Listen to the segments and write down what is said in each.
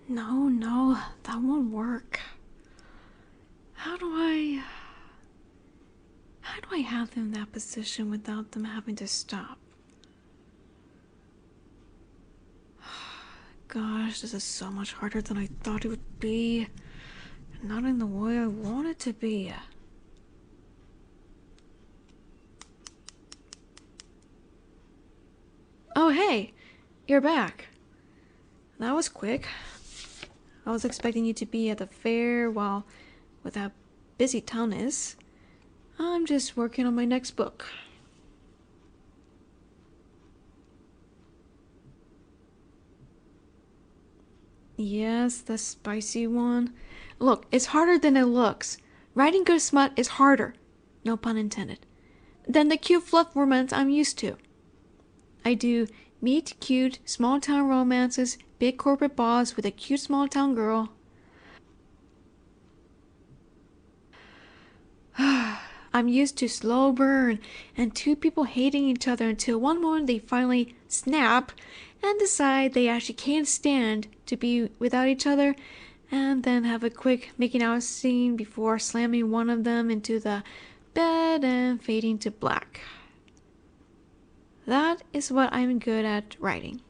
No, that won't work. How do I have them in that position without them having to stop? Gosh, this is so much harder than I thought it would be. Not in the way I want it to be. Oh, hey, you're back. That was quick. I was expecting you to be at the fair while with how busy town is. I'm just working on my next book. Yes, the spicy one. Look, it's harder than it looks. Writing good smut is harder, no pun intended, than the cute fluff romance I'm used to. I do meet cute small town romances, big corporate boss with a cute small town girl. I'm used to slow burn and two people hating each other until one moment they finally snap and decide they actually can't stand to be without each other, and then have a quick making out scene before slamming one of them into the bed and fading to black. That is what I'm good at writing.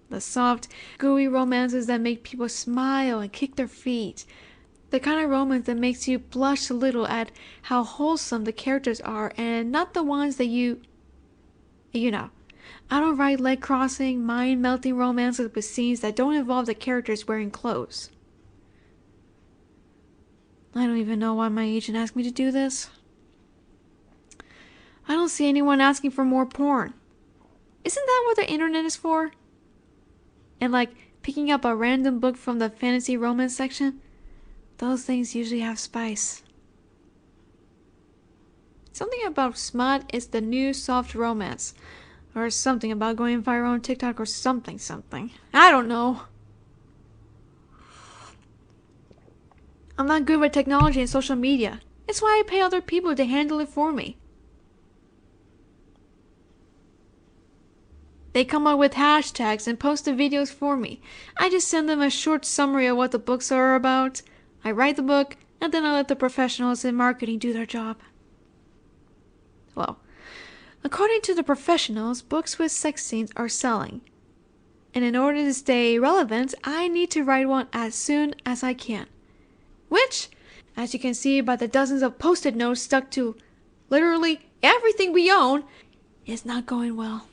The soft, gooey romances that make people smile and kick their feet. The kind of romance that makes you blush a little at how wholesome the characters are, and not the ones that you know. I don't write leg-crossing, mind-melting romances with scenes that don't involve the characters wearing clothes. I don't even know why my agent asked me to do this. I don't see anyone asking for more porn. Isn't that what the internet is for? And like picking up a random book from the fantasy romance section? Those things usually have spice. Something about smut is the new soft romance. Or something about going viral on TikTok or something. I don't know. I'm not good with technology and social media. It's why I pay other people to handle it for me. They come up with hashtags and post the videos for me. I just send them a short summary of what the books are about. I write the book, and then I let the professionals in marketing do their job. Well, according to the professionals, books with sex scenes are selling. And in order to stay relevant, I need to write one as soon as I can. Which, as you can see by the dozens of post-it notes stuck to literally everything we own, is not going well.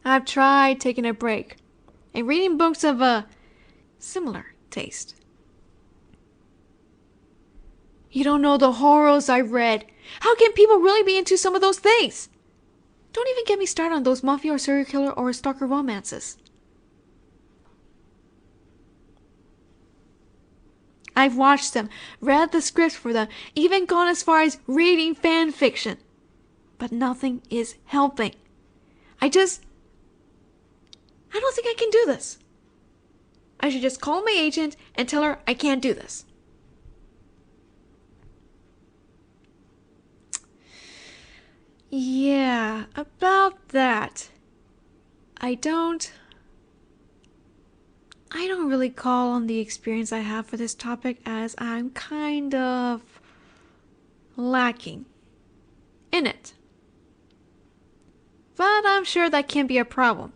I've tried taking a break and reading books of a similar taste. You don't know the horrors I've read. How can people really be into some of those things? Don't even get me started on those mafia or serial killer or stalker romances. I've watched them, read the scripts for them, even gone as far as reading fan fiction. But nothing is helping. I don't think I can do this. I should just call my agent and tell her I can't do this. Yeah, about that. I don't really call on the experience I have for this topic, as I'm kind of lacking in it. But I'm sure that can't be a problem.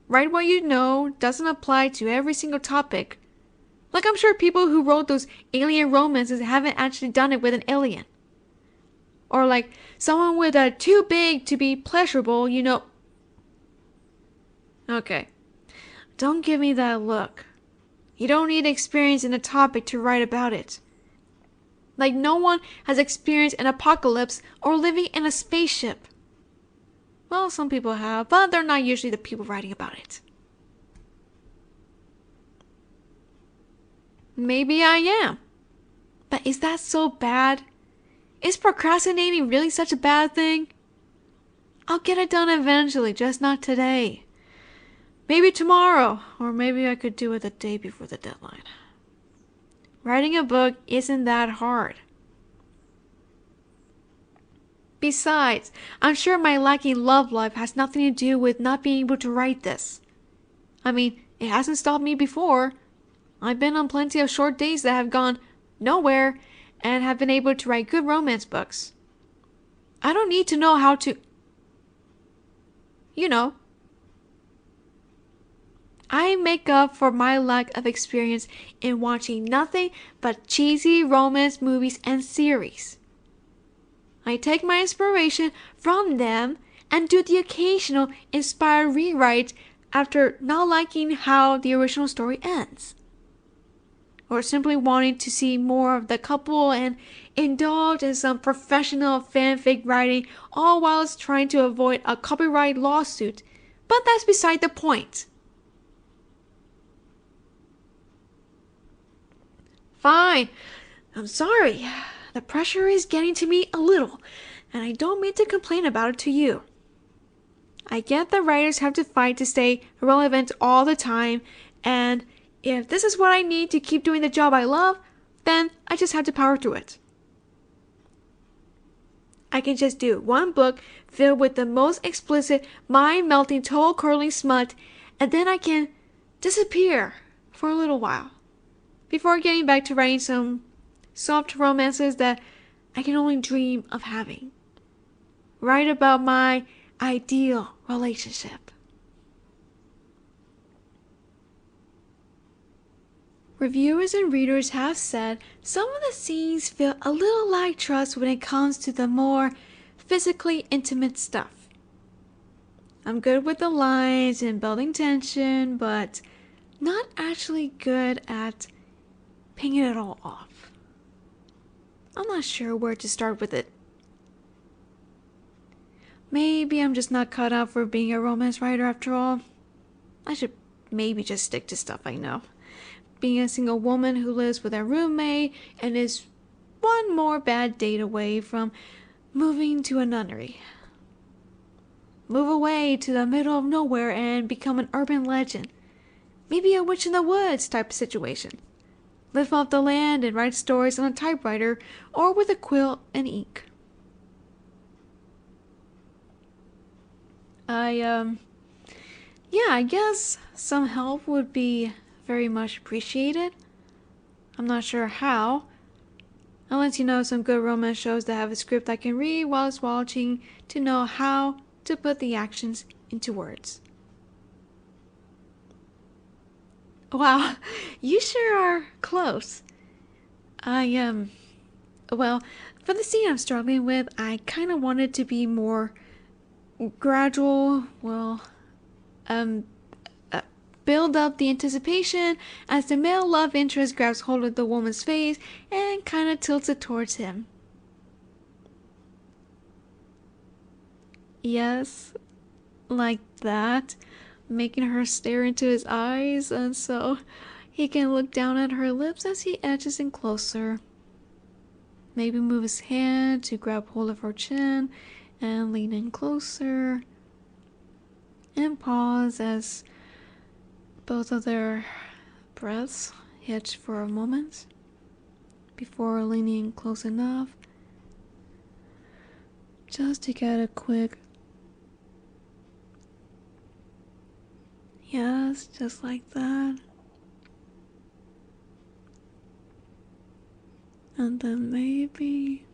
Write what you know doesn't apply to every single topic. Like, I'm sure people who wrote those alien romances haven't actually done it with an alien. Or like someone with a too big to be pleasurable, you know. Okay. Don't give me that look. You don't need experience in a topic to write about it. Like, no one has experienced an apocalypse or living in a spaceship. Well, some people have, but they're not usually the people writing about it. Maybe I am. But is that so bad? Is procrastinating really such a bad thing? I'll get it done eventually, just not today. Maybe tomorrow, or maybe I could do it the day before the deadline. Writing a book isn't that hard. Besides, I'm sure my lacking love life has nothing to do with not being able to write this. I mean, it hasn't stopped me before. I've been on plenty of short days that have gone nowhere and have been able to write good romance books. I don't need to know how to... You know. I make up for my lack of experience in watching nothing but cheesy romance movies and series. I take my inspiration from them and do the occasional inspired rewrite after not liking how the original story ends. Or simply wanting to see more of the couple and indulge in some professional fanfic writing, all whilst trying to avoid a copyright lawsuit. But that's beside the point. Fine. I'm sorry. The pressure is getting to me a little, and I don't mean to complain about it to you. I get that writers have to fight to stay relevant all the time, and if this is what I need to keep doing the job I love, then I just have to power through it. I can just do one book filled with the most explicit, mind-melting, toe-curling smut, and then I can disappear for a little while before getting back to writing some soft romances that I can only dream of having. Write about my ideal relationship. Reviewers and readers have said some of the scenes feel a little like trust when it comes to the more physically intimate stuff. I'm good with the lines and building tension, but not actually good at paying it all off. I'm not sure where to start with it. Maybe I'm just not cut out for being a romance writer after all. I should maybe just stick to stuff I know. Being a single woman who lives with a roommate and is one more bad date away from moving to a nunnery. Move away to the middle of nowhere and become an urban legend. Maybe a witch in the woods type of situation. Live off the land and write stories on a typewriter or with a quill and ink. I guess some help would be very much appreciated. I'm not sure how. I'll let you know some good romance shows that have a script I can read whilst watching to know how to put the actions into words. Wow, you sure are close. Well, for the scene I'm struggling with, I kind of wanted to be more gradual, build up the anticipation as the male love interest grabs hold of the woman's face and kind of tilts it towards him. Yes, like that, making her stare into his eyes, and so he can look down at her lips as he edges in closer. Maybe move his hand to grab hold of her chin and lean in closer. And pause as both of their breaths hitch for a moment before leaning close enough just to get a quick yes, just like that. And then maybe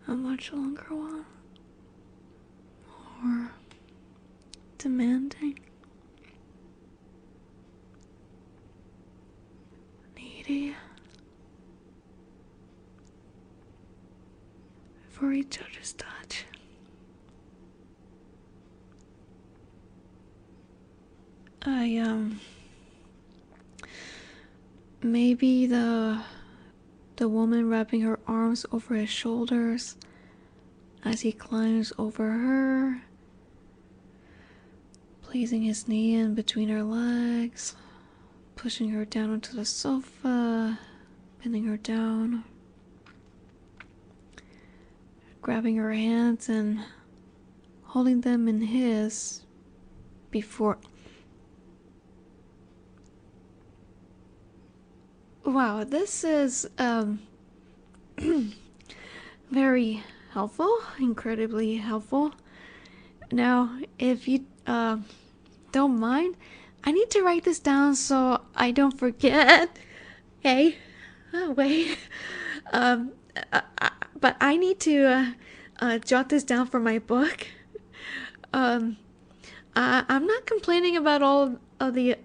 a much longer one. More demanding. Needy. For each other's touch. Maybe the woman wrapping her arms over his shoulders as he climbs over her, placing his knee in between her legs, pushing her down onto the sofa, bending her down, grabbing her hands and holding them in his before... Wow, this is Very helpful, incredibly helpful. Now, if you don't mind, I need to write this down so I don't forget. Hey, wait. Um, but I need to jot this down for my book. Um, I'm not complaining about all of the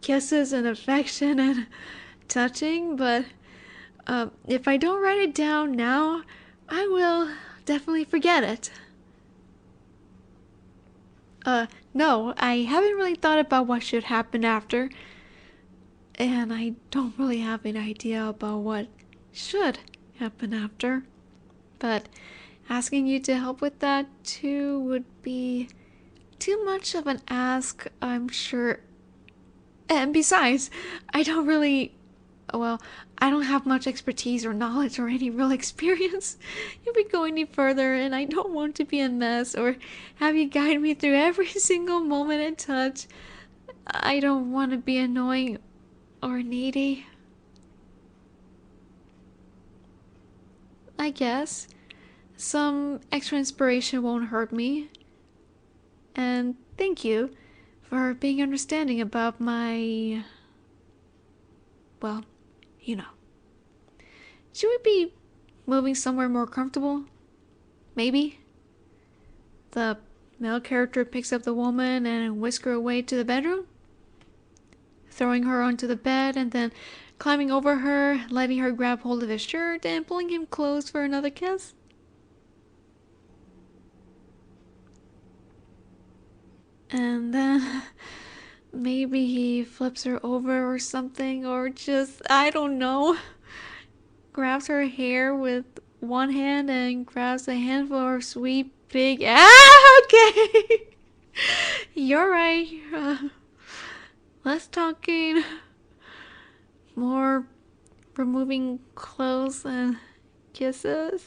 kisses and affection and touching, but if I don't write it down now, I will definitely forget it. No, I haven't really thought about what should happen after, and I don't really have an idea about what should happen after. But asking you to help with that too would be too much of an ask, I'm sure. And besides, I don't really, well, I don't have much expertise or knowledge or any real experience. If we go any further, and I don't want to be a mess or have you guide me through every single moment and touch. I don't want to be annoying or needy. I guess some extra inspiration won't hurt me. And thank you for being understanding about my, well, you know. Should we be moving somewhere more comfortable? Maybe? The male character picks up the woman and whisks her away to the bedroom, throwing her onto the bed and then climbing over her, letting her grab hold of his shirt and pulling him close for another kiss. And then maybe he flips her over or something, or just, I don't know, grabs her hair with one hand and grabs a handful of her sweet big. Okay! You're right. Less talking, more removing clothes and kisses.